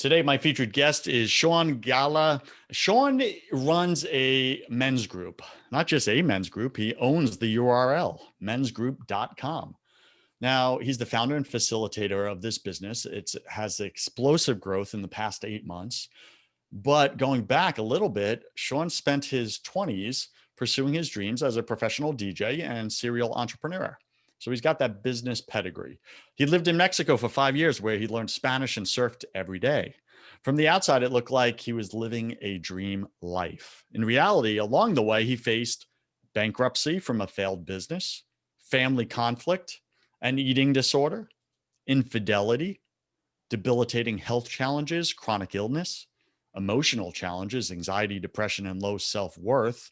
Today, my featured guest is Galla. Sean runs a men's group, not just a men's group. He owns the URL, mensgroup.com. Now, he's the founder and facilitator of this business. It has explosive growth in the past 8 months. But going back a little bit, Sean spent his 20s pursuing his dreams as a professional DJ and serial entrepreneur. So he's got that business pedigree. He lived in Mexico for 5 years where he learned Spanish and surfed every day. From the outside, it looked like he was living a dream life. In reality, along the way, he faced bankruptcy from a failed business, family conflict, an eating disorder, infidelity, debilitating health challenges, chronic illness, emotional challenges, anxiety, depression, and low self-worth,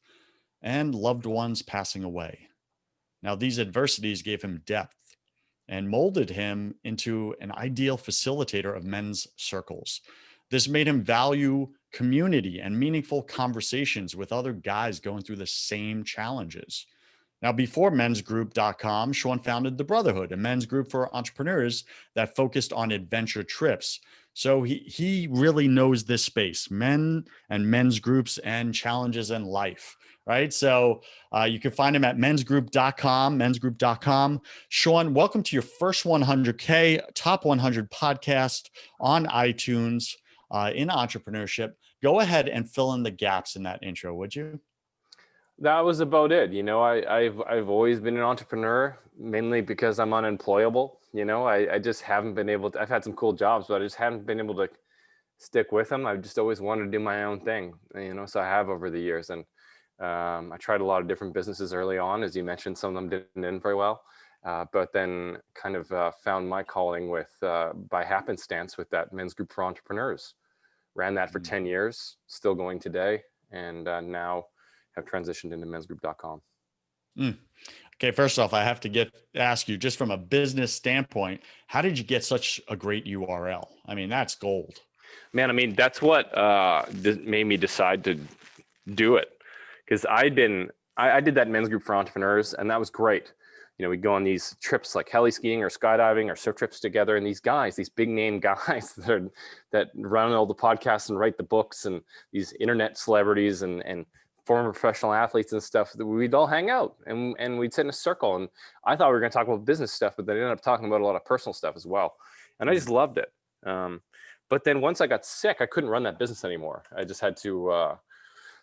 and loved ones passing away. Now, these adversities gave him depth and molded him into an ideal facilitator of men's circles. This made him value community and meaningful conversations with other guys going through the same challenges. Now, before mensgroup.com, Sean founded The Brotherhood, a men's group for entrepreneurs that focused on adventure trips. So he really knows this space, men and men's groups and challenges in life, right? So you can find him at mensgroup.com. Sean, welcome to your first 100K top 100 podcast on iTunes in entrepreneurship. Go ahead and fill in the gaps in that intro, would you? That was about it. I've always been an entrepreneur, mainly because I'm unemployable. I just haven't been able to, I've had some cool jobs, but I just haven't been able to stick with them. I've just always wanted to do my own thing, so I have over the years. And I tried a lot of different businesses early on. As you mentioned, some of them didn't end very well. But then kind of found my calling with, by happenstance, with that men's group for entrepreneurs. Ran that for 10 years, still going today. And now have transitioned into mensgroup.com. Okay, first off, I have to ask you, just from a business standpoint, how did you get such a great URL? I mean, that's gold. Man, that's what made me decide to do it. Because I did that men's group for entrepreneurs, and that was great. We'd go on these trips like heli skiing or skydiving or surf trips together, and these big name guys that run all the podcasts and write the books, and these internet celebrities and former professional athletes and stuff, that we'd all hang out and we'd sit in a circle. And I thought we were going to talk about business stuff, but they ended up talking about a lot of personal stuff as well. And I just loved it. But then once I got sick, I couldn't run that business anymore. I just had to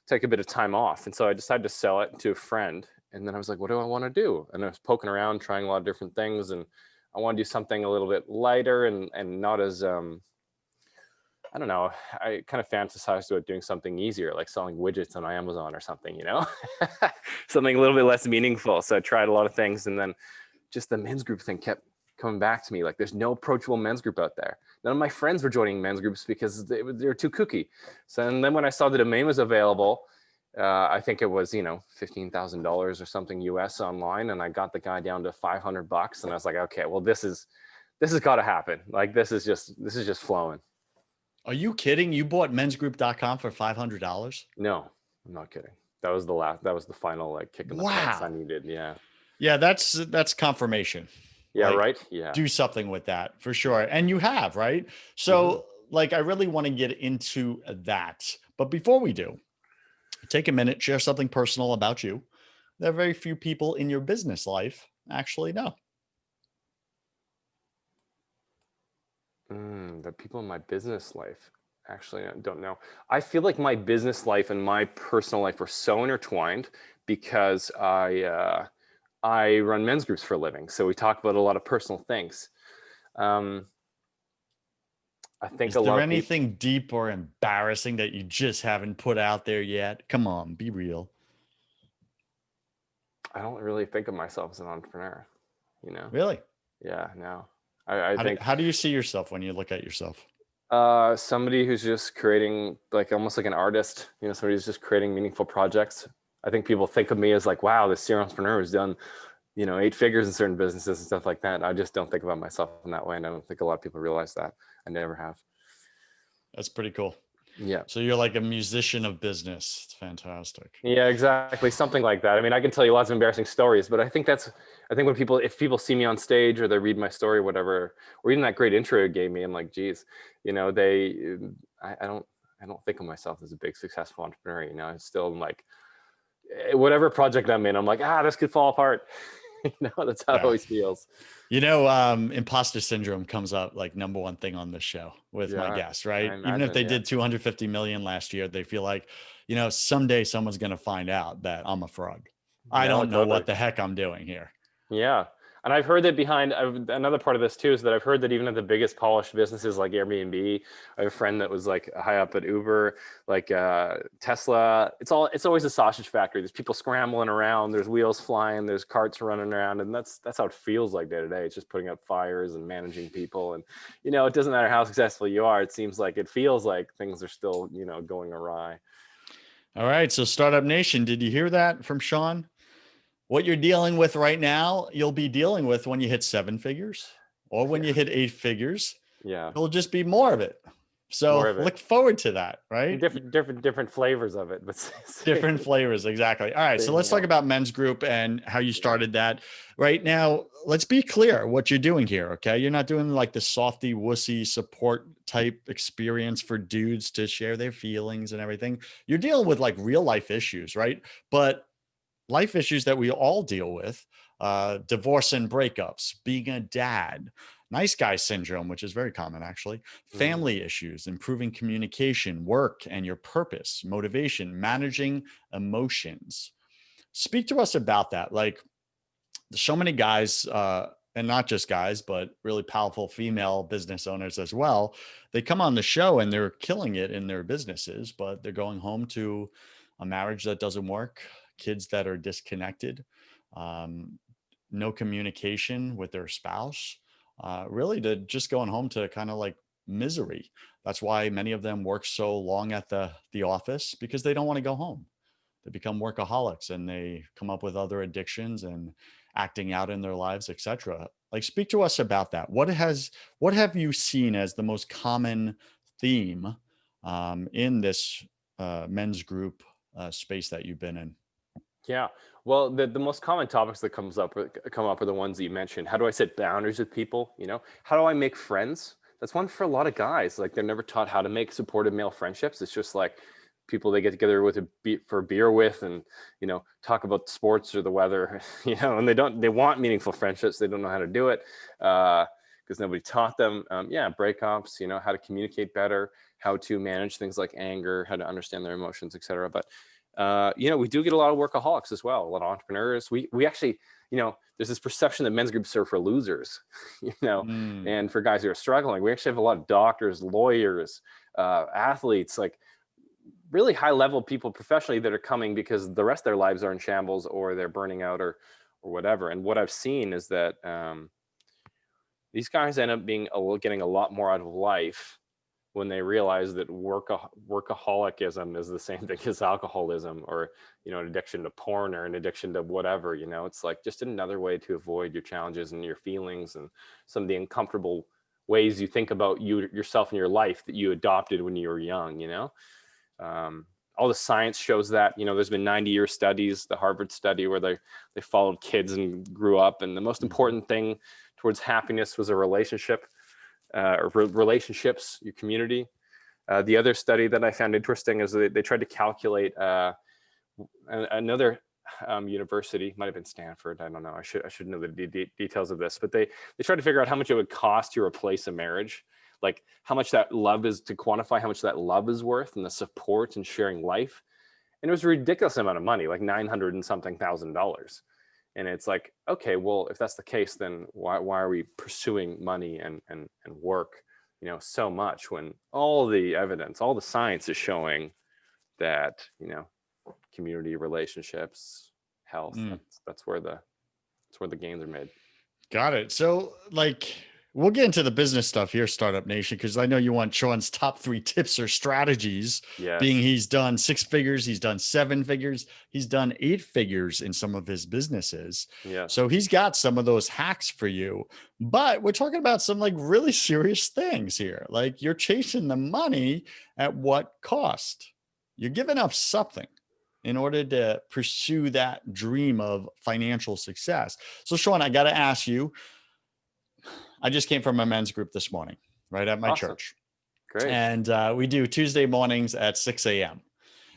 take a bit of time off. And so I decided to sell it to a friend. And then I was like, what do I want to do? And I was poking around, trying a lot of different things. And I want to do something a little bit lighter and not as, I don't know, I kind of fantasized about doing something easier, like selling widgets on Amazon or something, something a little bit less meaningful. So I tried a lot of things. And then just the men's group thing kept coming back to me. Like, there's no approachable men's group out there. None of my friends were joining men's groups because they were too kooky. So, and then when I saw the domain was available, I think it was, $15,000 or something US online. And I got the guy down to $500. And I was like, okay, well, this has got to happen. Like, this is just flowing. Are you kidding? You bought mensgroup.com for $500? No, I'm not kidding. That was the final kick in the pants I needed. Yeah. Yeah. That's confirmation. Yeah. Right. Yeah. Do something with that for sure. And you have, right? So I really want to get into that, but before we do, take a minute, share something personal about you that very few people in your business life actually know. The people in my business life actually don't know. I feel like my business life and my personal life are so intertwined because I run men's groups for a living. So we talk about a lot of personal things. I think Is there anything deep or embarrassing that you just haven't put out there yet? Come on, be real. I don't really think of myself as an entrepreneur, Really? Yeah, no. How do you see yourself when you look at yourself? Somebody who's just creating, almost like an artist, somebody who's just creating meaningful projects. I think people think of me as like, wow, this serial entrepreneur who's done, 8 figures in certain businesses and stuff like that. I just don't think about myself in that way. And I don't think a lot of people realize that. I never have. That's pretty cool. Yeah. So you're like a musician of business. It's fantastic. Yeah, exactly. Something like that. I mean, I can tell you lots of embarrassing stories, but I think when if people see me on stage or they read my story, whatever, or even that great intro you gave me, I'm like, geez, I don't think of myself as a big successful entrepreneur. I still am like, whatever project I'm in, I'm like, this could fall apart. That's how it Yeah. always feels. Imposter syndrome comes up like number one thing on this show with my Yeah, guests, I right? Even if imagine. they Yeah, did 250 million last year, they feel like, someday someone's going to find out that I'm a fraud. I no, don't know totally. what the heck I'm doing here. Yeah. And I've heard that another part of this too is that I've heard that even at the biggest polished businesses like Airbnb, I have a friend that was like high up at Uber, like Tesla. It's always a sausage factory. There's people scrambling around. There's wheels flying. There's carts running around, and that's how it feels like day to day. It's just putting out fires and managing people, and it doesn't matter how successful you are. It seems like it feels like things are still going awry. All right. So, Startup Nation, did you hear that from Sean? What you're dealing with right now, you'll be dealing with when you hit 7 figures or when you hit 8 figures. Yeah, It'll just be more of it. more So of it. look forward to that, right? Different flavors of it, but Different flavors. Exactly. All right. So same let's talk meal. about Men's Group and how you Yeah. started that. Right now, let's be clear what you're doing here. Okay. You're not doing like the softy, wussy support type experience for dudes to share their feelings and everything. You're dealing with like real life issues, right? But life issues that we all deal with, divorce and breakups, being a dad, nice guy syndrome, which is very common actually, Mm. family issues, improving communication, work and your purpose, motivation, managing emotions. Speak to us about that. Like so many guys, and not just guys, but really powerful female business owners as well. They come on the show and they're killing it in their businesses, but they're going home to a marriage that doesn't work, kids that are disconnected, um, no communication with their spouse, really to just going home to kind of like misery. That's why many of them work so long at the office because they don't want to go home. They become workaholics and they come up with other addictions and acting out in their lives, etc. Like speak to us about that. What have you seen as the most common theme in this men's group space that you've been in? Yeah. Well, the most common topics that come up are the ones that you mentioned. How do I set boundaries with people? How do I make friends? That's one for a lot of guys. Like they're never taught how to make supportive male friendships. It's just like people they get together with for a beer with, and talk about sports or the weather. And they want meaningful friendships. They don't know how to do it because nobody taught them. Breakups. How to communicate better, how to manage things like anger, how to understand their emotions, etc. But we do get a lot of workaholics as well, a lot of entrepreneurs. We actually, there's this perception that men's groups are for losers, Mm, and for guys who are struggling. We actually have a lot of doctors, lawyers, athletes, like really high level people professionally that are coming because the rest of their lives are in shambles or they're burning out or whatever. And what I've seen is that these guys end up getting a lot more out of life when they realize that workaholicism is the same thing as alcoholism or an addiction to porn or an addiction to whatever. It's like just another way to avoid your challenges and your feelings and some of the uncomfortable ways you think about yourself and your life that you adopted when you were young. All the science shows that. There's been 90-year studies, the Harvard study where they followed kids and grew up, and the most important thing towards happiness was a relationship, relationships, your community. The other study that I found interesting is they tried to calculate another university, might have been Stanford, I don't know. I should know the details of this, but they tried to figure out how much it would cost to replace a marriage, like how much that love is, to quantify how much that love is worth and the support and sharing life. And it was a ridiculous amount of money, like 900 and something $1,000. And it's like, okay, well, if that's the case, then why are we pursuing money and work, so much when all the evidence, all the science is showing that, community, relationships, health, mm. that's where the gains are made. Got it. So like We'll get into the business stuff here, Startup Nation, because I know you want Sean's top 3 tips or strategies, Yes. being he's done 6 figures, he's done 7 figures, he's done 8 figures in some of his businesses. Yes. So he's got some of those hacks for you. But we're talking about some like really serious things here. Like you're chasing the money at what cost? You're giving up something in order to pursue that dream of financial success. So Sean, I got to ask you, I just came from a men's group this morning, right at my Awesome. church. Great. And we do Tuesday mornings at 6 a.m.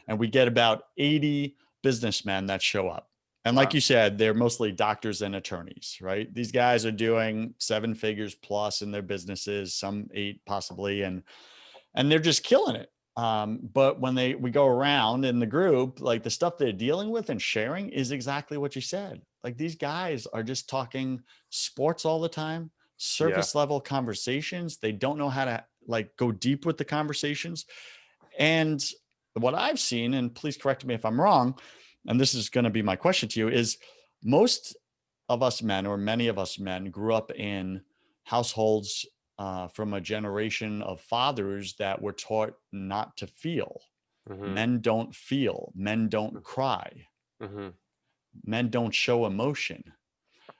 And we get about 80 businessmen that show up. And like Wow. you said, they're mostly doctors and attorneys, right? These guys are doing 7 figures plus in their businesses, some 8 possibly, and they're just killing it. But when we go around in the group, like the stuff they're dealing with and sharing is exactly what you said. Like these guys are just talking sports all the time, surface level conversations. They don't know how to like go deep with the conversations. And what I've seen, and please correct me if I'm wrong, and this is going to be my question to you, is most of us men, or many of us men, grew up in households from a generation of fathers that were taught not to feel. Mm-hmm. Men don't feel. Men don't cry. Mm-hmm. Men don't show emotion.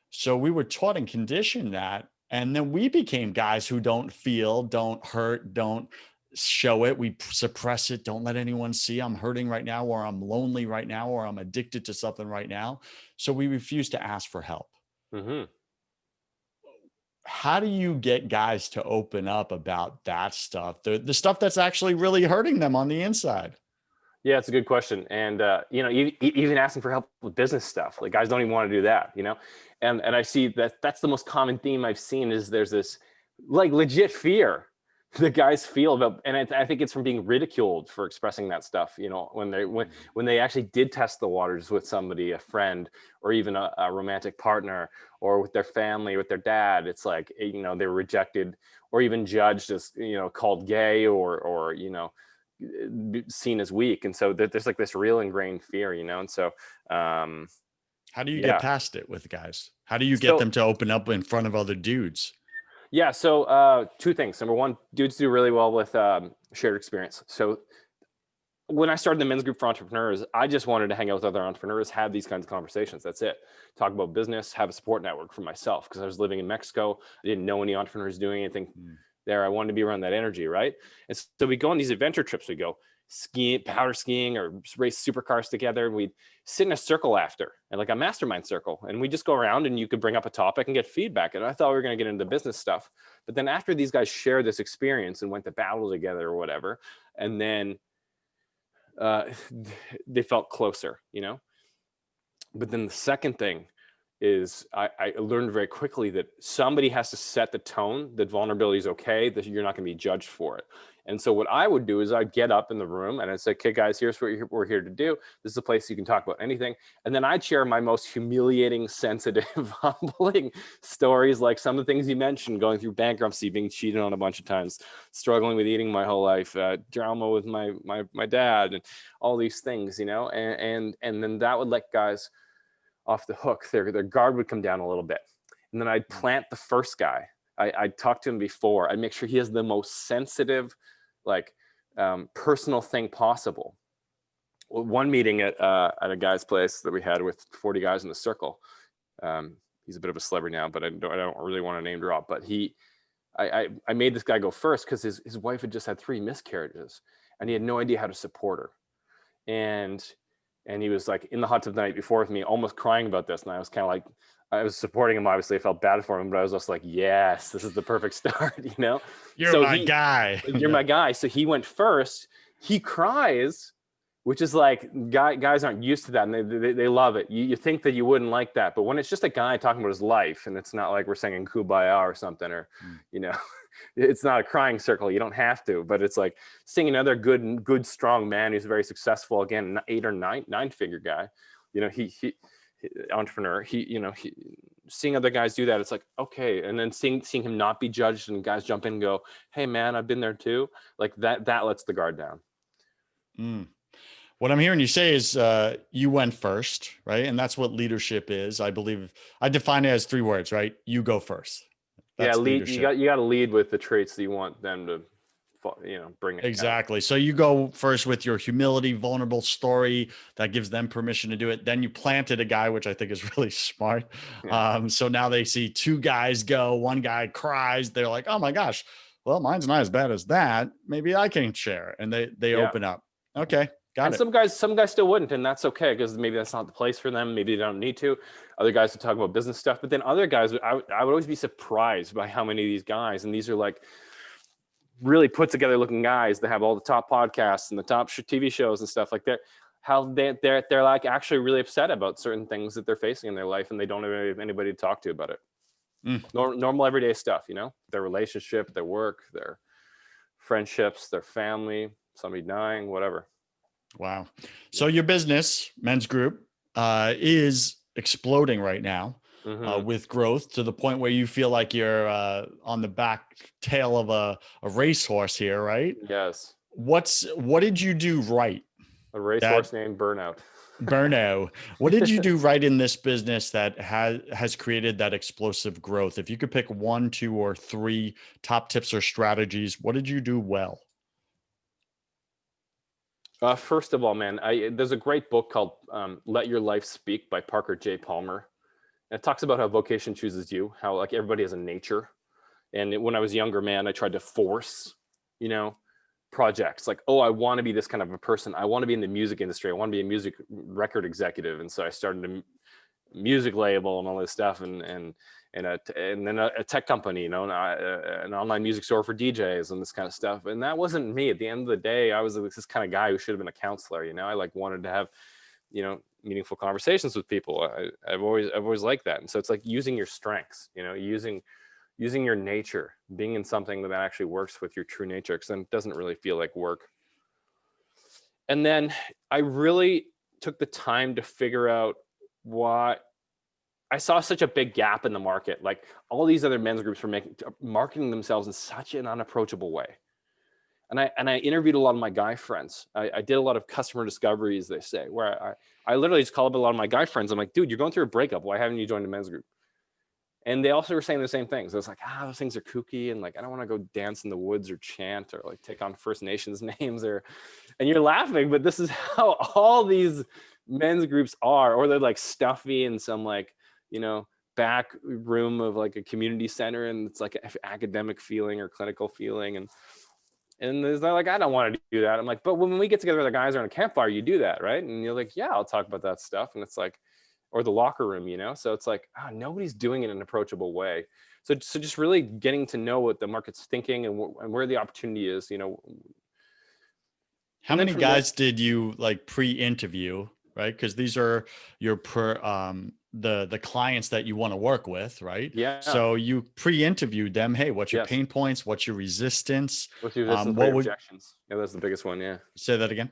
So we were taught and conditioned that. And then we became guys who don't feel, don't hurt, don't show it. We suppress it. Don't let anyone see I'm hurting right now, or I'm lonely right now, or I'm addicted to something right now. So we refuse to ask for help. Mm-hmm. How do you get guys to open up about that stuff, the stuff that's actually really hurting them on the inside? Yeah, it's a good question. And, even asking for help with business stuff, like guys don't even want to do that, and I see that's the most common theme I've seen is there's this like legit fear that guys feel about, and I think it's from being ridiculed for expressing that stuff, when they actually did test the waters with somebody, a friend, or even a romantic partner, or with their family, with their dad. It's like, they're rejected or even judged as, called gay or seen as weak. And so there's like this real ingrained fear, and so how do you get past it with guys? How do you get them to open up in front of other dudes? Yeah, so 2 things. Number 1, dudes do really well with shared experience. So when I started the men's group for entrepreneurs, I just wanted to hang out with other entrepreneurs, have these kinds of conversations. That's it. Talk about business, have a support network for myself, because I was living in Mexico. I didn't know any entrepreneurs doing anything there. I wanted to be around that energy, right? And so we go on these adventure trips. We go skiing, powder skiing, or race supercars together. And we'd sit in a circle after, and like a mastermind circle. And we just go around, and you could bring up a topic and get feedback. And I thought we were going to get into business stuff. But then after these guys shared this experience and went to battle together or whatever, and then they felt closer, But then the second thing is I learned very quickly that somebody has to set the tone that vulnerability is okay, that you're not going to be judged for it. And so what I would do is I'd get up in the room and I'd say, okay, guys, here's what we're here to do. This is a place you can talk about anything. And then I'd share my most humiliating, sensitive, humbling stories, like some of the things you mentioned, going through bankruptcy, being cheated on a bunch of times, struggling with eating my whole life, drama with my dad, and all these things, and then that would let guys off the hook. Their guard would come down a little bit. And then I'd plant the first guy. I'd talk to him before. I'd make sure he has the most sensitive, personal thing possible. One meeting at a guy's place that we had with 40 guys in the circle. He's a bit of a celebrity now, but I don't really want to name drop. But I made this guy go first because his wife had just had 3 miscarriages, and he had no idea how to support her. And he was like in the hot tub the night before with me, almost crying about this. And I was kind of like, I was supporting him. Obviously, I felt bad for him, but I was just like, yes, this is the perfect start, You're my guy. You're my guy. So he went first. He cries, which is like, guys aren't used to that, and they love it. You think that you wouldn't like that, but when it's just a guy talking about his life, and it's not like we're singing Kumbaya or something, or it's not a crying circle. You don't have to, but it's like seeing another good, strong man who's very successful, again, 8 or 9 figure guy, he entrepreneur, seeing other guys do that. It's like, okay. And then seeing him not be judged, and guys jump in and go, hey man, I've been there too. Like that lets the guard down. What I'm hearing you say is you went first, right? And that's what leadership is. I believe I define it as 3 words, right? You go first. That's lead. leadership. You got to lead with the traits that you want them to, bring it out. Exactly. So you go first with your humility, vulnerable story that gives them permission to do it. Then you planted a guy, which I think is really smart. Yeah. So now they see two guys go, one guy cries. They're like, oh my gosh, well, mine's not as bad as that. Maybe I can share. And they Yeah. open up. Okay. Got And it. some guys still wouldn't, and that's okay because maybe that's not the place for them. Maybe they don't need to. Other guys would talk about business stuff, but then other guys, I would always be surprised by how many of these guys, and these are like really put together looking guys that have all the top podcasts and the top TV shows and stuff like that. How they're like actually really upset about certain things that they're facing in their life, and they don't have anybody to talk to about it. Normal everyday stuff, their relationship, their work, their friendships, their family, somebody dying, whatever. Wow. So your business, Men's Group, is exploding right now with growth to the point where you feel like you're on the back tail of a racehorse here, right? Yes. What did you do right? A racehorse named Burnout. Burnout. What did you do right in this business that has created that explosive growth? If you could pick 1, 2, or 3 top tips or strategies, what did you do well? First of all, man, there's a great book called Let Your Life Speak by Parker J. Palmer. And it talks about how vocation chooses you, how like everybody has a nature. And when I was younger, man, I tried to force, projects like, oh, I want to be this kind of a person. I want to be in the music industry. I want to be a music record executive. And so I started a music label and all this stuff and then a tech company, an online music store for DJs and this kind of stuff. And that wasn't me. At the end of the day, I was this kind of guy who should have been a counselor. I like wanted to have, meaningful conversations with people. I've always liked that. And so it's like using your strengths, using your nature, being in something that actually works with your true nature, because then it doesn't really feel like work. And then I really took the time to figure out what I saw such a big gap in the market. Like all these other men's groups were marketing themselves in such an unapproachable way. And I interviewed a lot of my guy friends. I did a lot of customer discoveries, they say, where I literally just call up a lot of my guy friends. I'm like, dude, you're going through a breakup. Why haven't you joined a men's group? And they also were saying the same things. I was like, those things are kooky. And like, I don't want to go dance in the woods or chant or like take on First Nations names and you're laughing, but this is how all these men's groups are, or they're like stuffy in some like, back room of like a community center. And it's like an academic feeling or clinical feeling. And they're like, I don't want to do that. I'm like, but when we get together with the guys around a campfire, you do that, right? And you're like, yeah, I'll talk about that stuff. And it's like, or the locker room, So it's like, nobody's doing it in an approachable way. So just really getting to know what the market's thinking and where the opportunity is, How many guys did you like pre-interview, right? Because these are your the clients that you want to work with, right? Yeah. So you pre-interviewed them. Hey, what's your Yes. pain points? What's your resistance? What's your resistance? What objections? Yeah, that's the biggest one. Yeah. Say that again.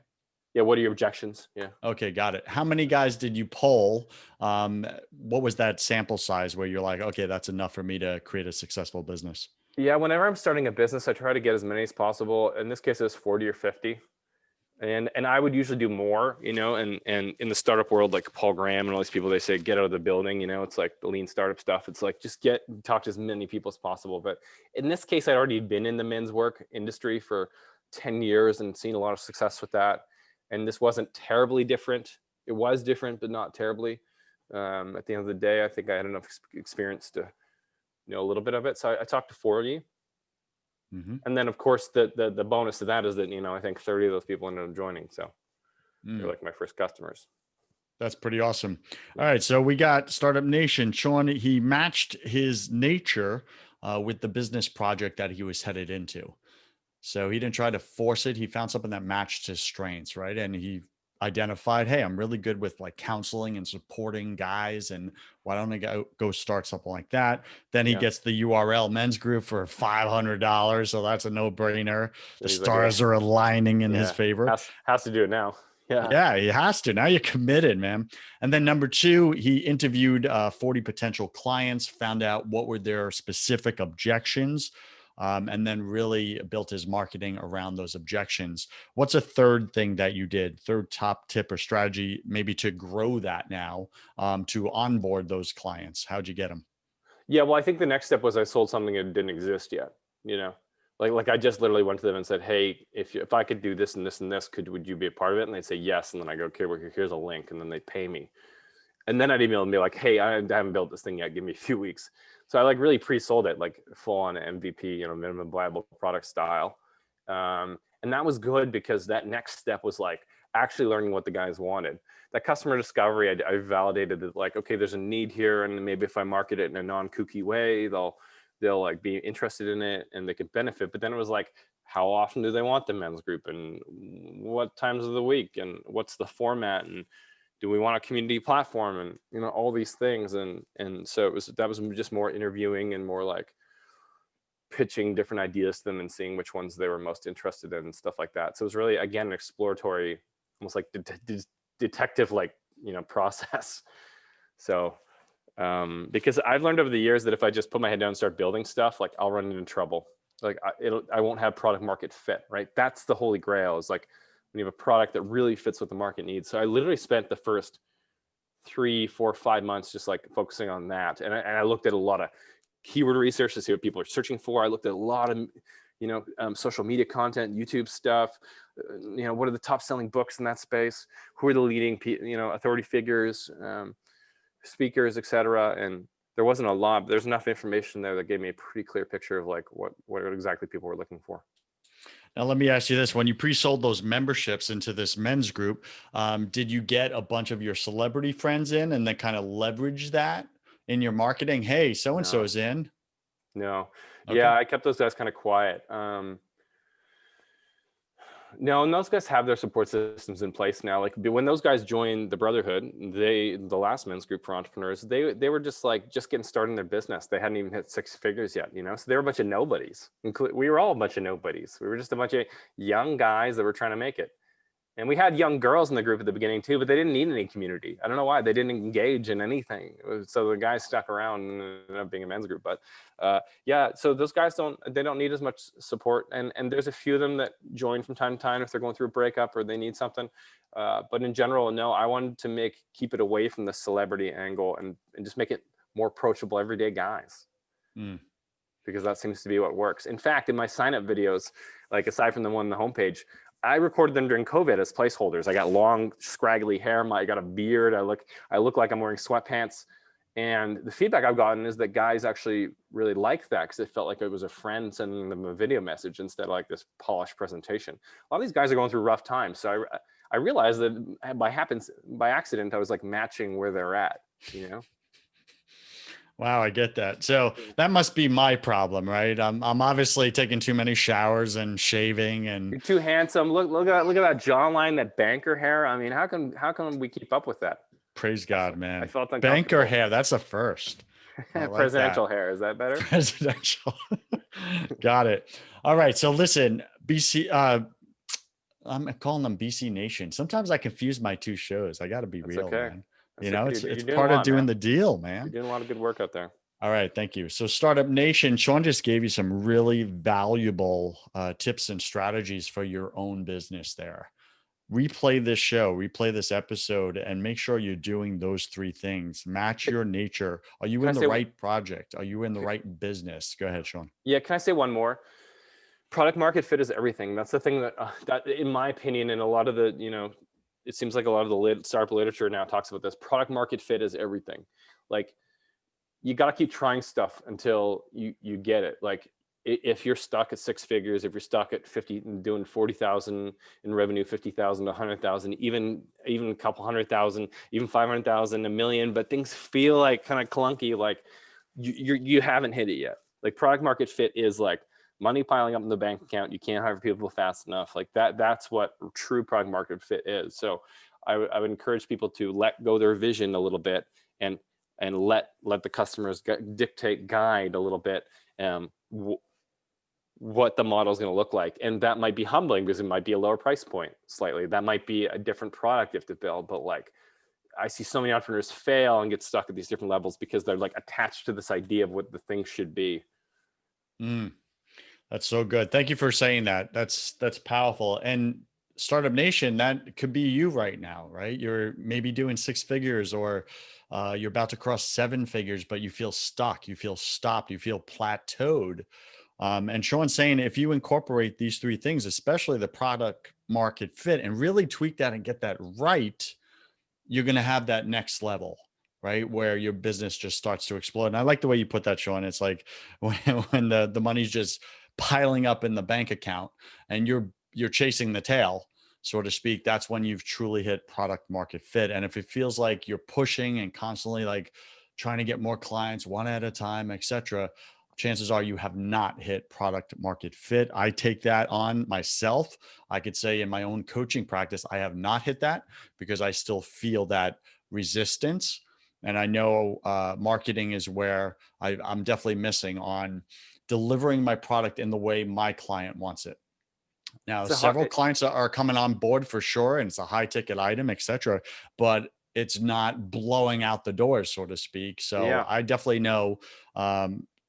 Yeah. What are your objections? Yeah. Okay, got it. How many guys did you poll? What was that sample size where you're like, okay, that's enough for me to create a successful business? Yeah. Whenever I'm starting a business, I try to get as many as possible. In this case, it's 40 or 50. And I would usually do more, and in the startup world, like Paul Graham and all these people, they say, get out of the building, it's like the lean startup stuff. It's like, just talk to as many people as possible. But in this case, I'd already been in the men's work industry for 10 years and seen a lot of success with that. And this wasn't terribly different. It was different, but not terribly. At the end of the day, I think I had enough experience to know a little bit of it. So I talked to 40. Mm-hmm. And then, of course, the bonus to that is that, I think 30 of those people ended up joining. So they're like my first customers. That's pretty awesome. All right. So we got Startup Nation. Sean, he matched his nature with the business project that he was headed into. So he didn't try to force it. He found something that matched his strengths, right? And he identified, hey, I'm really good with like counseling and supporting guys, and why don't I go start something like that? Then he gets the URL Men's Group for $500, so that's a no-brainer. The stars are aligning in his favor. Has to do it now. Yeah, he has to. Now you're committed, man. And then number 2, he interviewed 40 potential clients, found out what were their specific objections, and then really built his marketing around those objections. What's a third thing that you did? Third top tip or strategy, maybe to grow that now, to onboard those clients? How'd you get them? Yeah, well, I think the next step was I sold something that didn't exist yet. You know, like I just literally went to them and said, "Hey, if I could do this and this and this, would you be a part of it?" And they'd say yes, and then I go, "Okay, well, here's a link," and then they pay me. And then I'd email and be like, "Hey, I haven't built this thing yet. Give me a few weeks." So I like really pre-sold it, like full on MVP, minimum viable product style. And that was good because that next step was like actually learning what the guys wanted. That customer discovery, I validated that, like, okay, there's a need here, and maybe if I market it in a non-kooky way, they'll like be interested in it and they could benefit. But then it was like, how often do they want the men's group, and what times of the week, and what's the format, and do we want a community platform, and all these things. And so that was just more interviewing and more like pitching different ideas to them and seeing which ones they were most interested in and stuff like that. So it was really, again, an exploratory, almost like detective like process. So because I've learned over the years that if I just put my head down and start building stuff, like I'll run into trouble. Like I won't have product market fit, right? That's the holy grail, is like when you have a product that really fits what the market needs. So I literally spent the first 3, 4, 5 months just like focusing on that. And I looked at a lot of keyword research to see what people are searching for. I looked at a lot of, social media content, YouTube stuff. What are the top selling books in that space? Who are the leading, authority figures, speakers, etc. And there wasn't a lot, but there's enough information there that gave me a pretty clear picture of like what exactly people were looking for. Now, let me ask you this. When you pre-sold those memberships into this men's group, did you get a bunch of your celebrity friends in and then kind of leverage that in your marketing? Hey, so-and-so is in. No. Okay. Yeah, I kept those guys kind of quiet. No, and those guys have their support systems in place now. Like when those guys joined the Brotherhood, the last men's group for entrepreneurs, they were just getting started in their business. They hadn't even hit 6 figures yet, so they were a bunch of nobodies. We were all a bunch of nobodies. We were just a bunch of young guys that were trying to make it. And we had young girls in the group at the beginning too, but they didn't need any community. I don't know why. They didn't engage in anything. So the guys stuck around and ended up being a men's group. But yeah, so those guys don't need as much support. And there's a few of them that join from time to time if they're going through a breakup or they need something. But in general, no, I wanted to keep it away from the celebrity angle and just make it more approachable everyday guys. Because that seems to be what works. In fact, in my sign-up videos, like aside from the one on the homepage, I recorded them during COVID as placeholders. I got long, scraggly hair. I got a beard. I look like I'm wearing sweatpants. And the feedback I've gotten is that guys actually really liked that because it felt like it was a friend sending them a video message instead of like this polished presentation. A lot of these guys are going through rough times. So I realized that by accident, I was like matching where they're at, Wow, I get that. So that must be my problem, right? I'm obviously taking too many showers and shaving, and you're too handsome. Look at that jawline, that banker hair. I mean, how can we keep up with that? Praise God, man. I felt Banker hair, that's a first. Like presidential hair, is that better? Presidential. Got it. All right. So listen, BC, I'm calling them BC Nation. Sometimes I confuse my two shows. I got to be real, man. It's part of doing the deal, man. You're doing a lot of good work out there. All right. Thank you. So Startup Nation, Sean just gave you some really valuable tips and strategies for your own business there. Replay this show, replay this episode, and make sure you're doing those 3 things. Match your nature. Are you in the right project? Are you in the right business? Go ahead, Sean. Yeah. Can I say one more? Product market fit is everything. That's the thing that in my opinion, and a lot of the, it seems like a lot of the startup literature now talks about this. Product market fit is everything. Like you got to keep trying stuff until you get it. Like if you're stuck at 6 figures, if you're stuck at 50 and doing 40,000 in revenue, 50,000 to 100,000, even a couple 100,000, even 500,000, $1 million, but things feel like kind of clunky, like you haven't hit it yet. Like product market fit is like money piling up in the bank account. You can't hire people fast enough. Like that's what true product market fit is. So I would encourage people to let go their vision a little bit and let the customers guide a little bit what the model is going to look like. And that might be humbling because it might be a lower price point slightly. That might be a different product you have to build. But like I see so many entrepreneurs fail and get stuck at these different levels because they're like attached to this idea of what the thing should be. That's so good. Thank you for saying that. That's powerful. And Startup Nation, that could be you right now, right? You're maybe doing 6 figures, or you're about to cross 7 figures, but you feel stuck, you feel stopped, you feel plateaued. And Sean's saying if you incorporate these 3 things, especially the product market fit, and really tweak that and get that right, you're going to have that next level, right? Where your business just starts to explode. And I like the way you put that, Sean. It's like when the money's just piling up in the bank account and you're chasing the tail, so to speak. That's when you've truly hit product market fit. And if it feels like you're pushing and constantly like trying to get more clients one at a time, etc., chances are you have not hit product market fit. I take that on myself. I could say in my own coaching practice, I have not hit that because I still feel that resistance. And I know marketing is where I'm definitely missing on delivering my product in the way my client wants it. Now, It's a hard, several clients are coming on board for sure, and it's a high ticket item, etc. But it's not blowing out the doors, so to speak. So yeah. I definitely know,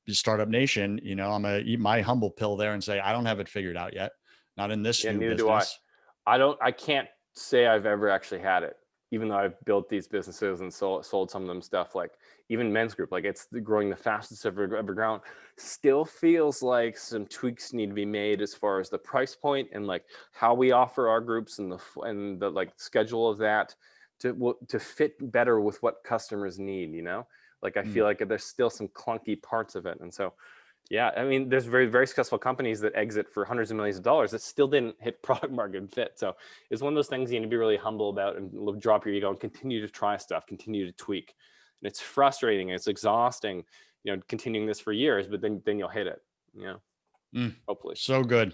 Startup Nation, I'm gonna eat my humble pill there and say I don't have it figured out yet. Not in this Yeah, new neither do I. business. I can't say I've ever actually had it, even though I've built these businesses and sold some of them stuff. Like even Men's Group, like it's growing the fastest ever grown. Still feels like some tweaks need to be made as far as the price point and like how we offer our groups and the like schedule of that to fit better with what customers need. Like I feel like there's still some clunky parts of it, and so. Yeah, I mean, there's very, very successful companies that exit for hundreds of millions of dollars that still didn't hit product market fit. So it's one of those things you need to be really humble about and drop your ego and continue to try stuff, continue to tweak. And it's frustrating, it's exhausting, continuing this for years, but then you'll hit it, hopefully. So good.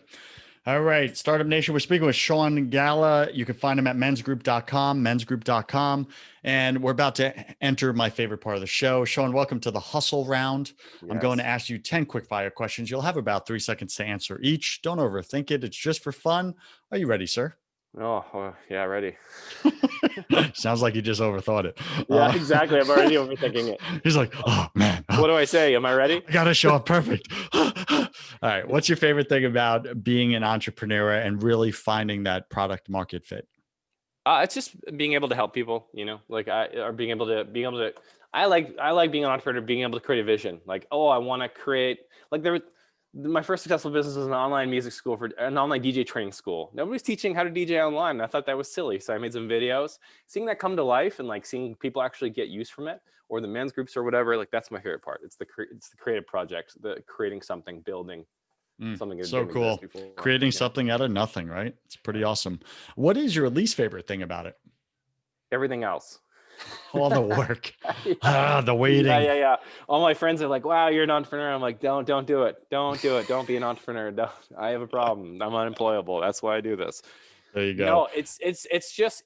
All right, Startup Nation, we're speaking with Sean Galla. You can find him at mensgroup.com. And we're about to enter my favorite part of the show. Sean, welcome to the hustle round. Yes. I'm going to ask you 10 quick fire questions. You'll have about 3 seconds to answer each. Don't overthink it. It's just for fun. Are you ready, sir? Oh, well, yeah, ready. Sounds like you just overthought it. Yeah, exactly. I'm already overthinking it. He's like, oh, man. What do I say? Am I ready? I got to show up perfect. All right. What's your favorite thing about being an entrepreneur and really finding that product market fit? It's just being able to help people, being able to. I like being an entrepreneur, being able to create a vision. Like, oh, I want to create. Like my first successful business was an online music school for an online DJ training school. Nobody's teaching how to DJ online. And I thought that was silly, so I made some videos. Seeing that come to life and like seeing people actually get use from it, or the men's groups or whatever. Like that's my favorite part. It's the creative project, the creating something, building. Something so cool. Creating something out of nothing, right? It's pretty awesome. What is your least favorite thing about it? Everything else. All the work. The waiting. Yeah. All my friends are like, wow, you're an entrepreneur. I'm like, don't do it. Don't do it. Don't be an entrepreneur. I have a problem. I'm unemployable. That's why I do this. There you go. No, it's just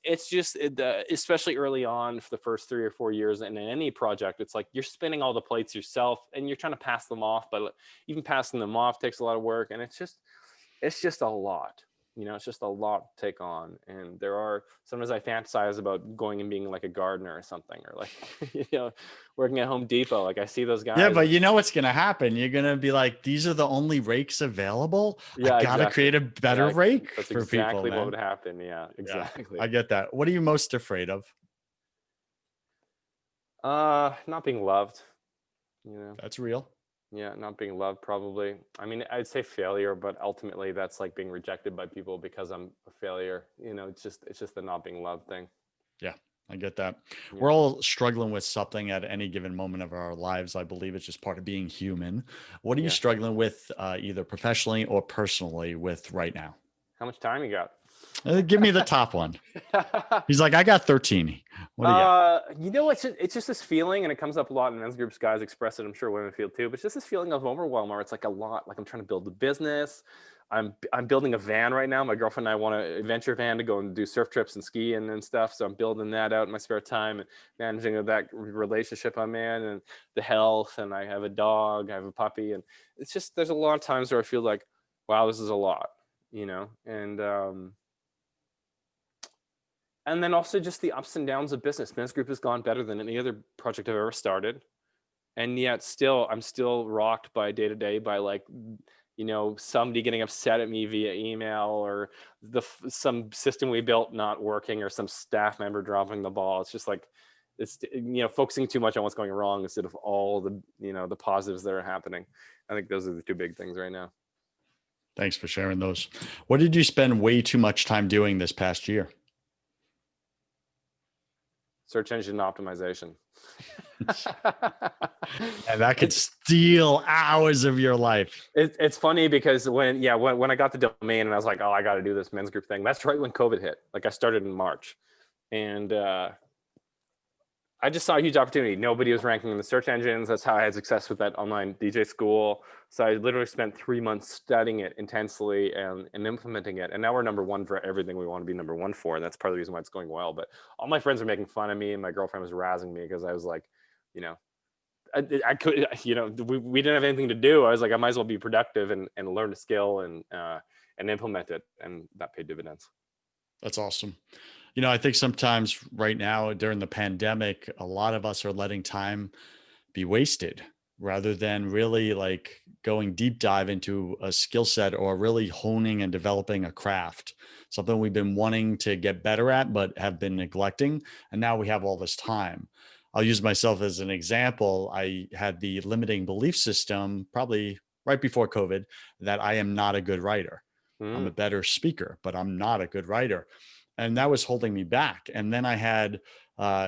especially early on for the first 3 or 4 years in any project, it's like you're spinning all the plates yourself and you're trying to pass them off, but even passing them off takes a lot of work, and it's just a lot. It's just a lot to take on. And sometimes I fantasize about going and being like a gardener or something, or like, working at Home Depot. Like I see those guys. Yeah, but you know what's going to happen? You're going to be like, these are the only rakes available. Yeah, I got to create a better rake That's for exactly people. what would happen. Yeah, exactly. Yeah, I get that. What are you most afraid of? Not being loved. That's real. Yeah, not being loved, probably. I mean, I'd say failure, but ultimately that's like being rejected by people because I'm a failure. It's just the not being loved thing. Yeah, I get that. Yeah. We're all struggling with something at any given moment of our lives. I believe it's just part of being human. What are you struggling with, either professionally or personally, with right now? How much time you got? Give me the top one. He's like, I got 13. What do you got? It's just this feeling, and it comes up a lot in men's groups. Guys express it. I'm sure women feel too. But it's just this feeling of overwhelm, where it's like a lot. Like I'm trying to build a business. I'm building a van right now. My girlfriend and I want a venture van to go and do surf trips and ski and stuff. So I'm building that out in my spare time and managing that relationship I'm in, and the health. And I have a dog. I have a puppy, and it's just there's a lot of times where I feel like, wow, this is a lot, and then also just the ups and downs of business. Men's Group has gone better than any other project I've ever started. And yet I'm still rocked by day to day by like somebody getting upset at me via email, or some system we built not working, or some staff member dropping the ball. It's just like, it's, focusing too much on what's going wrong instead of all the, the positives that are happening. I think those are the two big things right now. Thanks for sharing those. What did you spend way too much time doing this past year? Search engine optimization. And that could steal hours of your life. It's funny because when I got the domain and I was like, oh, I got to do this men's group thing. That's right when COVID hit. Like, I started in March, and I just saw a huge opportunity. Nobody was ranking in the search engines. That's how I had success with that online DJ school. So I literally spent 3 months studying it intensely and implementing it. And now we're number one for everything we want to be number one for. And that's part of the reason why it's going well. But all my friends are making fun of me, and my girlfriend was razzing me because I was like, I could, we didn't have anything to do. I was like, I might as well be productive and learn a skill and implement it. And that paid dividends. That's awesome. I think sometimes right now during the pandemic, a lot of us are letting time be wasted rather than really like going deep dive into a skill set or really honing and developing a craft, something we've been wanting to get better at, but have been neglecting. And now we have all this time. I'll use myself as an example. I had the limiting belief system probably right before COVID that I am not a good writer. I'm a better speaker, but I'm not a good writer. And that was holding me back. And then I had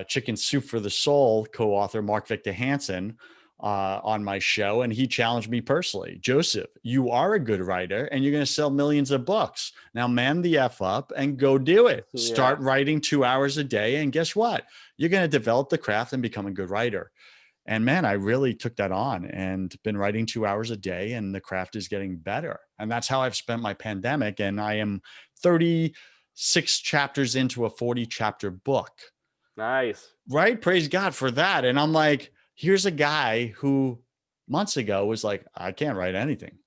Chicken Soup for the Soul co-author Mark Victor Hansen on my show. And he challenged me personally. Joseph, you are a good writer and you're going to sell millions of books. Now man the F up and go do it. Yeah. Start writing 2 hours a day. And guess what? You're going to develop the craft and become a good writer. And man, I really took that on and been writing 2 hours a day, and the craft is getting better. And that's how I've spent my pandemic. And I am 36 chapters into a 40 chapter book. Nice. Right? Praise God for that. And I'm like, here's a guy who months ago was like, I can't write anything.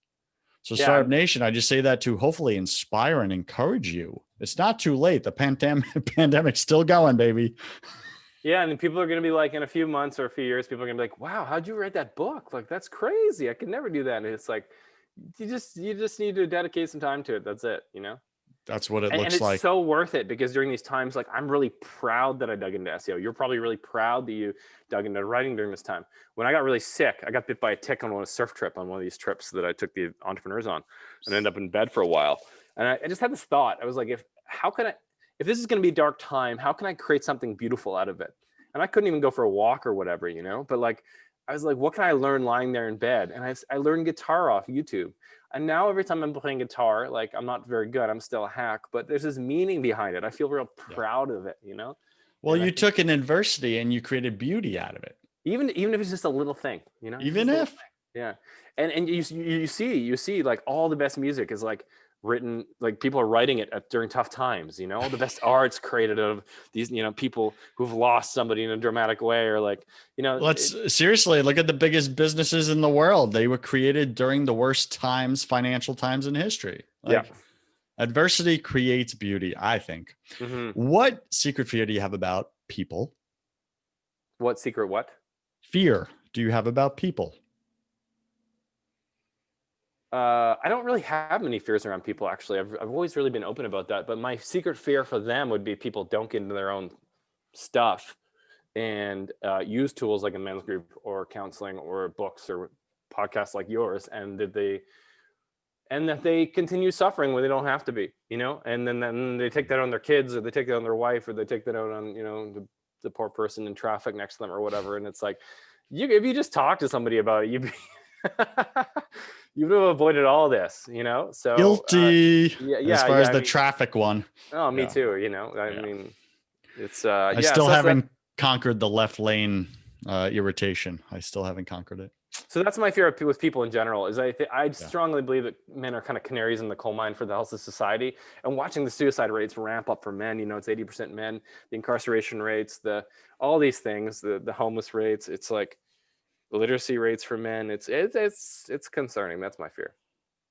So Startup Nation, I just say that to hopefully inspire and encourage you. It's not too late. The pandemic's still going, baby. Yeah, and people are going to be like, in a few months or a few years, people are going to be like, wow, how'd you write that book? Like, that's crazy. I could never do that. And it's like, you just need to dedicate some time to it. That's it, That's what it looks like. And like. it's so worth it, because during these times, like, I'm really proud that I dug into SEO. You're probably really proud that you dug into writing during this time. When I got really sick, I got bit by a tick on a surf trip, on one of these trips that I took the entrepreneurs on, and ended up in bed for a while. And I just had this thought. I was like, if this is going to be a dark time, how can I create something beautiful out of it? And I couldn't even go for a walk or whatever, but like, I was like, what can I learn lying there in bed? And I learned guitar off YouTube. And now every time I'm playing guitar, like, I'm not very good, I'm still a hack, but there's this meaning behind it. I feel real proud of it, Well, you took an adversity and you created beauty out of it. Even if it's just a little thing, Even if. Yeah. And you see like all the best music is like written, like people are writing it during tough times, the best art's created of these, people who've lost somebody in a dramatic way, or like, seriously look at the biggest businesses in the world. They were created during the worst times, financial times in history. Adversity creates beauty, I think. Mm-hmm. What secret fear do you have about people? What secret fear do you have about people? I don't really have many fears around people, actually. I've always really been open about that. But my secret fear for them would be people don't get into their own stuff and use tools like a men's group or counseling or books or podcasts like yours, and that they continue suffering when they don't have to be, and then they take that on their kids, or they take that on their wife, or they take that out on, the poor person in traffic next to them or whatever. And it's like, if you just talk to somebody about it, you would have avoided all this, so guilty. As far as the traffic one. Oh, me too. I mean, it's I still haven't conquered the left lane irritation. I still haven't conquered it. So that's my fear with people in general, is I strongly believe that men are kind of canaries in the coal mine for the health of society. And watching the suicide rates ramp up for men, it's 80% men, the incarceration rates, all these things, the homeless rates, it's like the literacy rates for men. It's concerning. That's my fear.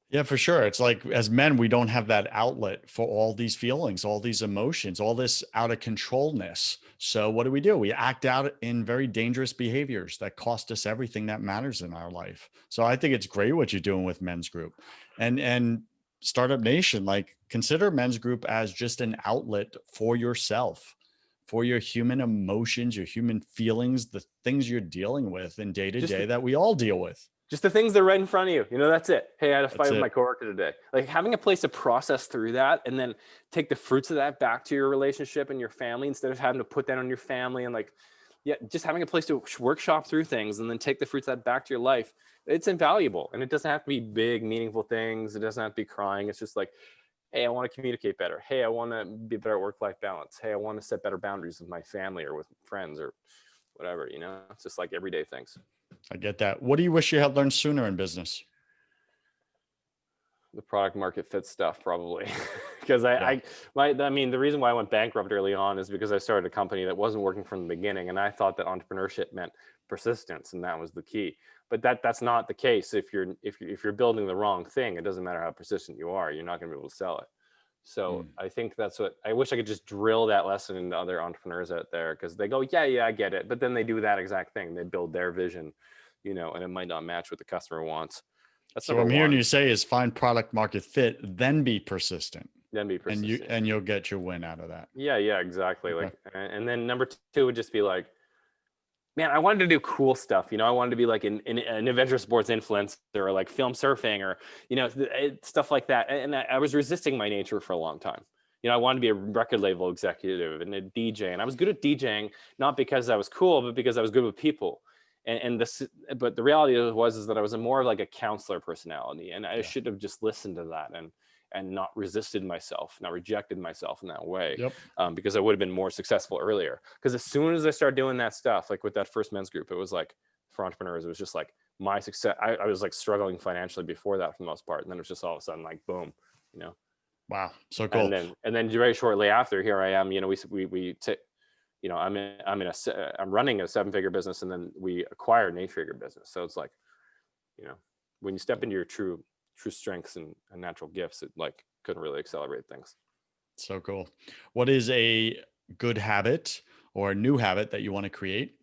Yeah, for sure. It's like as men, we don't have that outlet for all these feelings, all these emotions, all this out of controlness. So what do? We act out in very dangerous behaviors that cost us everything that matters in our life. So I think it's great what you're doing with Men's Group. And Startup Nation, like consider Men's Group as just an outlet for yourself, for your human emotions, your human feelings, the things you're dealing with in day to Just day that we all deal with. just the things that are right in front of you. That's it. Hey, I had a That's fight with it. my coworker today. Like having a place to process through that and then take the fruits of that back to your relationship and your family instead of having to put that on your family and like, yeah, just having a place to workshop through things and then take the fruits of that back to your life. It's invaluable. And it doesn't have to be big, meaningful things. It doesn't have to be crying. It's just like, hey, I want to communicate better. Hey, I want to be better at work-life balance. Hey, I want to set better boundaries with my family or with friends or whatever, it's just like everyday things. I get that. What do you wish you had learned sooner in business? The product market fit stuff probably because Yeah. I mean the reason why I went bankrupt early on is because I started a company that wasn't working from the beginning and I thought that entrepreneurship meant persistence and that was the key, but that's not the case. If you're building the wrong thing, it doesn't matter how persistent you are, you're not going to be able to sell it. So Mm. I think that's what I wish I could just drill that lesson into other entrepreneurs out there because they go, yeah, I get it, but then they do that exact thing. They build their vision, and it might not match what the customer wants. That's So what number I'm hearing one. you say is find product market fit, then be persistent, Then be persistent. and you'll get your win out of that. Yeah, exactly. Okay. Like, and then number two would just be like, man, I wanted to do cool stuff. I wanted to be like an adventure sports influencer or like film surfing or, stuff like that. And I was resisting my nature for a long time. I wanted to be a record label executive and a DJ. And I was good at DJing, not because I was cool, but because I was good with people. But the reality is that I was more like a counselor personality. And I Yeah. should have just listened to that and not resisted myself, not rejected myself in that way, Yep. because I would have been more successful earlier. Because as soon as I started doing that stuff, like with that first Men's Group, it was like for entrepreneurs, it was just like my success. I was like struggling financially before that for the most part, and then it was just all of a sudden like boom, Wow. So and cool. then very shortly after, here I am. I'm running a 7-figure business, and then we acquired an 8-figure business. So it's like, when you step into your true strengths and natural gifts, it like couldn't really accelerate things. So cool. What is a good habit or a new habit that you want to create?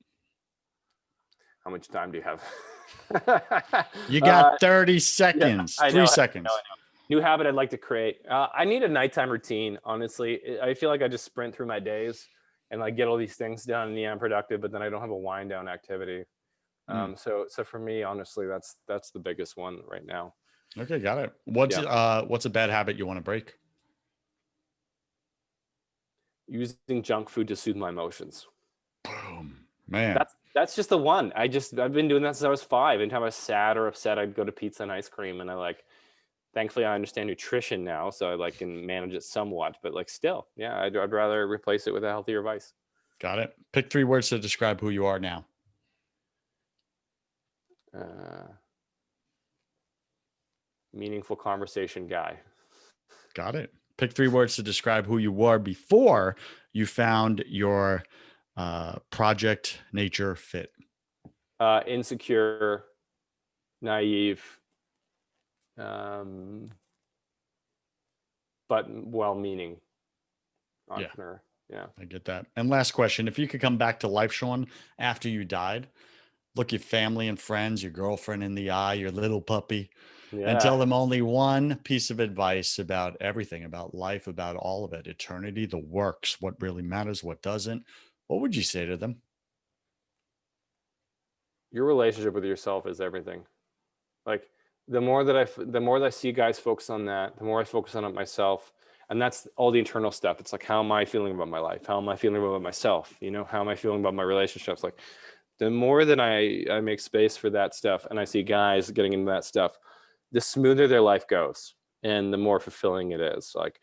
How much time do you have? You got 30 seconds, I 3 seconds. know. New habit I'd like to create. I need a nighttime routine. Honestly, I feel like I just sprint through my days and like get all these things done and I'm productive, but then I don't have a wind down activity. Mm. So for me, honestly, that's the biggest one right now. Okay, got it. What's a bad habit you want to break? Using junk food to soothe my emotions. Boom, man. That's just the one. I've been doing that since I was 5. Anytime I was sad or upset, I'd go to pizza and ice cream, and thankfully I understand nutrition now, so I can manage it somewhat. But like still, yeah, I'd rather replace it with a healthier vice. Got it. Pick 3 words to describe who you are now. Meaningful conversation guy. Got it. Pick 3 words to describe who you were before you found your project nature fit. Insecure, naive, but well-meaning entrepreneur. Yeah, I get that. And last question, if you could come back to life, Sean, after you died, look your family and friends, your girlfriend in the eye, your little puppy, and tell them only one piece of advice about everything, about life, about all of it, eternity, the works, what really matters, what doesn't, what would you say to them? Your relationship with yourself is everything. Like the more that I see guys focus on that, the more I focus on it myself. And that's all the internal stuff. It's like, how am I feeling about my life? How am I feeling about myself? How am I feeling about my relationships? Like the more that I make space for that stuff and I see guys getting into that stuff, the smoother their life goes and the more fulfilling it is. Like,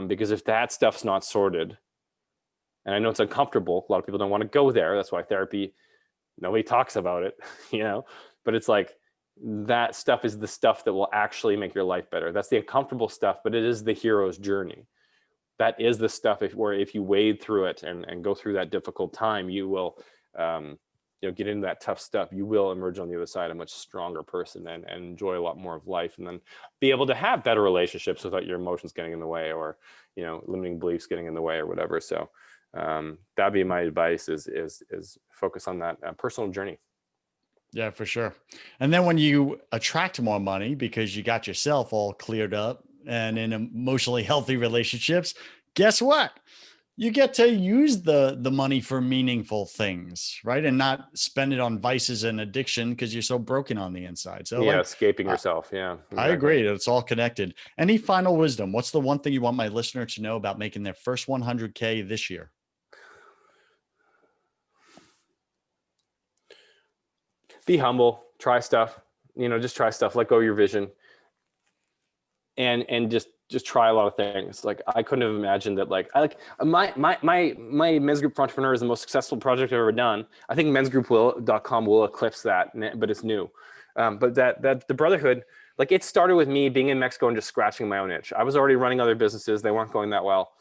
because if that stuff's not sorted, and I know it's uncomfortable, a lot of people don't want to go there. That's why therapy, nobody talks about it, but it's like, that stuff is the stuff that will actually make your life better. That's the uncomfortable stuff, but it is the hero's journey. That is the stuff if you wade through it and go through that difficult time, you will get into that tough stuff, you will emerge on the other side a much stronger person and enjoy a lot more of life, and then be able to have better relationships without your emotions getting in the way, or limiting beliefs getting in the way or whatever. So that'd be my advice: is focus on that personal journey. Yeah, for sure. And then when you attract more money because you got yourself all cleared up and in emotionally healthy relationships, guess what? You get to use the money for meaningful things, right? And not spend it on vices and addiction because you're so broken on the inside. So Yeah, like, escaping yourself. Yeah, I exactly. agree. It's all connected. Any final wisdom? What's the one thing you want my listener to know about making their first 100K this year? Be humble, try stuff, just try stuff, let go of your vision, and just try a lot of things. Like, I couldn't have imagined that. Like, my men's group for entrepreneur is the most successful project I've ever done. I think mensgroup.com will eclipse that, but it's new. But that the brotherhood, like, it started with me being in Mexico and just scratching my own itch. I was already running other businesses. They weren't going that well,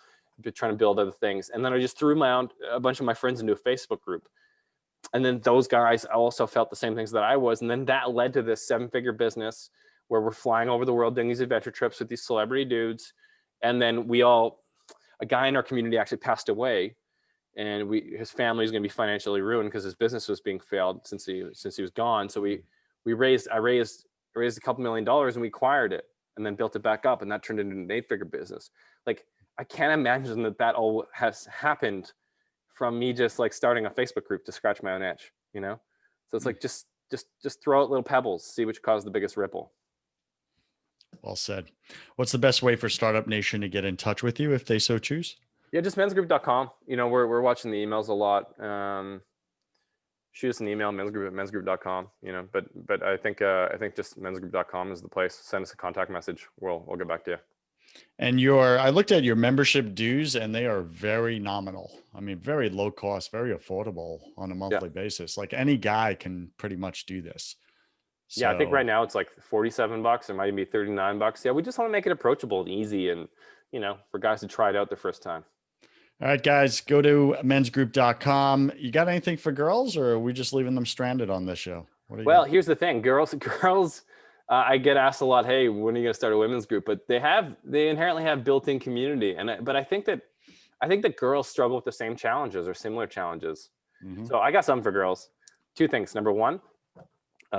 trying to build other things. And then I just threw a bunch of my friends into a Facebook group. And then those guys also felt the same things that I was. And then that led to this 7-figure business where we're flying over the world doing these adventure trips with these celebrity dudes. And then a guy in our community actually passed away, and his family is going to be financially ruined because his business was being failed since he was gone. So I raised a couple $1 million, and we acquired it and then built it back up, and that turned into an 8-figure business. Like, I can't imagine that all has happened from me just like starting a Facebook group to scratch my own itch, So it's like, just throw out little pebbles, see which cause the biggest ripple. Well said. What's the best way for Startup Nation to get in touch with you if they so choose? Yeah, just mensgroup.com. We're watching the emails a lot. Shoot us an email, mensgroup@mensgroup.com. But I think just mensgroup.com is the place. Send us a contact message. We'll get back to you. And I looked at your membership dues, and they are very nominal. I mean, very low cost, very affordable on a monthly basis. Like, any guy can pretty much do this. So, yeah, I think right now it's like $47. It might even be $39. Yeah, we just want to make it approachable and easy, and for guys to try it out their first time. All right, guys, go to mensgroup.com. You got anything for girls, or are we just leaving them stranded on this show? Well, here's the thing, girls. I get asked a lot, hey, when are you going to start a women's group? But they inherently have built-in community. But I think that girls struggle with the same challenges or similar challenges. Mm-hmm. So I got something for girls. 2 things. Number 1,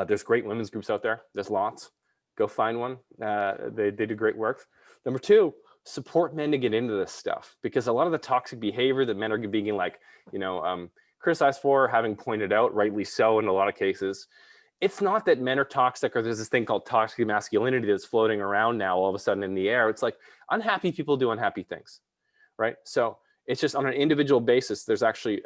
there's great women's groups out there. There's lots. Go find one. They do great work. Number 2, support men to get into this stuff, because a lot of the toxic behavior that men are being criticized for, having pointed out, rightly so in a lot of cases, it's not that men are toxic, or there's this thing called toxic masculinity that's floating around now all of a sudden in the air. It's like, unhappy people do unhappy things, right? So it's just on an individual basis, there's actually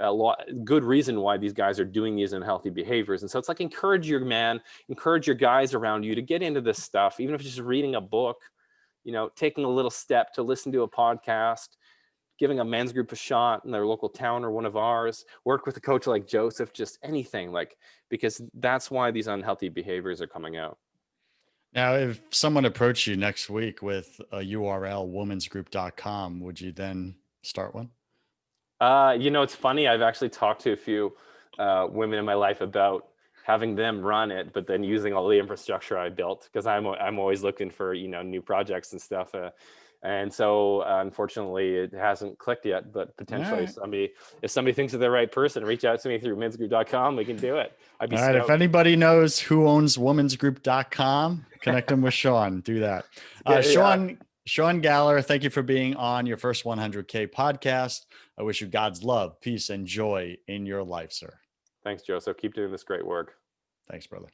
good reason why these guys are doing these unhealthy behaviors. And so it's like, encourage your guys around you to get into this stuff, even if it's just reading a book, taking a little step to listen to a podcast, giving a men's group a shot in their local town or one of ours, work with a coach like Joseph, just anything, because that's why these unhealthy behaviors are coming out. Now, if someone approached you next week with a URL, womensgroup.com, would you then start one? It's funny. I've actually talked to a few women in my life about having them run it, but then using all the infrastructure I built, because I'm always looking for, new projects and stuff. And so, unfortunately, it hasn't clicked yet, but potentially if somebody thinks of the right person, reach out to me through mensgroup.com. We can do it. I'd be stoked. If anybody knows who owns womensgroup.com, connect them with Sean. Do that. Sean Galla, thank you for being on your first 100K podcast. I wish you God's love, peace, and joy in your life, sir. Thanks, Joseph. Keep doing this great work. Thanks, brother.